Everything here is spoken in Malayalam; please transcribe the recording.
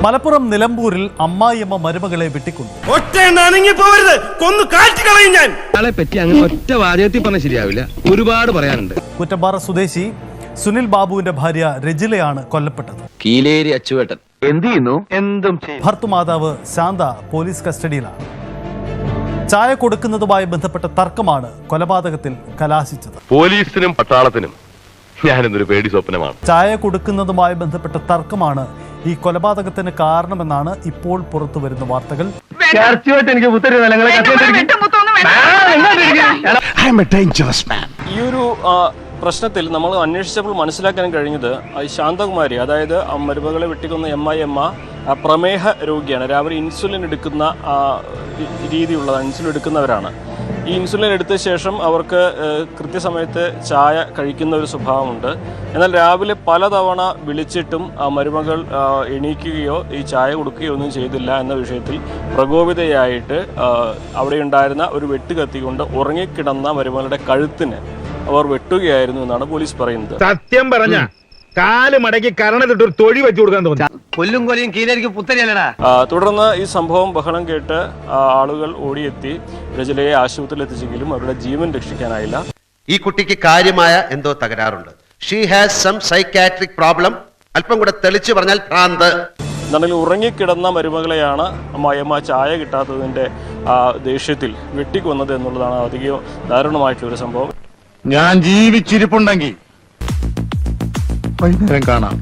മലപ്പുറം നിലമ്പൂരിൽ അമ്മായിയമ്മ മരുമകളെ വെട്ടിക്കൊന്നു. ആളെ പറ്റി അങ്ങനെ ഒറ്റ വാചകത്തിൽ പറഞ്ഞാൽ ശരിയാവില്ല, ഒരുപാട് പറയാനുണ്ട്. കുറ്റമ്പാറ സ്വദേശി സുനിൽ ബാബുവിന്റെ ഭാര്യ രജിലയാണ് കൊല്ലപ്പെട്ടത്. കീലേരി അച്ചുവേട്ടൻ എന്ത് ചെയ്യുന്നു? എന്തും ഭർത്തുമാതാവ് ശാന്ത പോലീസ് കസ്റ്റഡിയിലാണ്. ചായ കൊടുക്കുന്നതുമായി ബന്ധപ്പെട്ട തർക്കമാണ് കൊലപാതകത്തിൽ കലാശിച്ചത്. പോലീസിനും പട്ടാളത്തിനും ഞാനിന്നൊരു പേടി സ്വപ്നമാണ്. ചായ കൊടുക്കുന്നതുമായി ബന്ധപ്പെട്ട തർക്കമാണ് ഈ കൊലപാതകത്തിന് കാരണമെന്നാണ് ഇപ്പോൾ പുറത്തു വരുന്ന വാർത്തകൾ. ഈ ഒരു പ്രശ്നത്തിൽ നമ്മൾ അന്വേഷിച്ചപ്പോൾ മനസ്സിലാക്കാൻ കഴിഞ്ഞത് ശാന്തകുമാരി, അതായത് മരുമകളെ വെട്ടിക്കൊന്ന അമ്മായിയമ്മ പ്രമേഹ രോഗിയാണ്. രാവിലെ ഇൻസുലിൻ എടുക്കുന്ന രീതിയുള്ളതാണ്, ഇൻസുലിൻ എടുക്കുന്നവരാണ്. ഈ ഇൻസുലിൻ എടുത്ത ശേഷം അവർക്ക് കൃത്യസമയത്ത് ചായ കഴിക്കുന്ന ഒരു സ്വഭാവമുണ്ട്. എന്നാൽ രാവിലെ പലതവണ വിളിച്ചിട്ടും മരുമകൾ എണീക്കുകയോ ഈ ചായ കൊടുക്കുകയോ ഒന്നും ചെയ്തില്ല എന്ന വിഷയത്തിൽ പ്രകോപിതയായിട്ട് അവിടെ ഉണ്ടായിരുന്ന ഒരു വെട്ടുകത്തി കൊണ്ട് ഉറങ്ങിക്കിടന്ന മരുമകളുടെ കഴുത്തിന് അവർ വെട്ടുകയായിരുന്നു എന്നാണ് പോലീസ് പറയുന്നത്. സത്യം പറഞ്ഞ കാല് മടക്കി കരണത്തിട്ടൊരു തൊഴി വെച്ചു കൊടുക്കാൻ തോന്നി. കൊല്ലും കൊലയും കീലേരിക്ക് പുത്തരിയല്ലടാ. തുടർന്ന് ഈ സംഭവം ബഹളം കേട്ട് ആളുകൾ ഓടിയെത്തി രജലയെ ആശുപത്രിയിൽ എത്തിച്ചെങ്കിലും അവരുടെ ജീവൻ രക്ഷിക്കാനായില്ല. ഈ കുട്ടിക്ക് കാര്യമായ എന്തോ തകരാറുണ്ട്. She has some psychiatric problem. അല്പം കൂടെ തെളിച്ചു പറഞ്ഞാൽ ഭ്രാന്ത്. എന്നാലും ഉറങ്ങിക്കിടന്ന മരുമകളെയാണ് അമ്മായിയമ്മ ചായ കിട്ടാത്തതിന്റെ ദേഷ്യത്തിൽ വെട്ടിക്കൊന്നത് എന്നുള്ളതാണ് അധികം ദാരുണമായിട്ടുള്ള ഒരു സംഭവം. ഞാൻ ജീവിച്ചിരിപ്പുണ്ടെങ്കിൽ വൈകുന്നേരം കാണാം.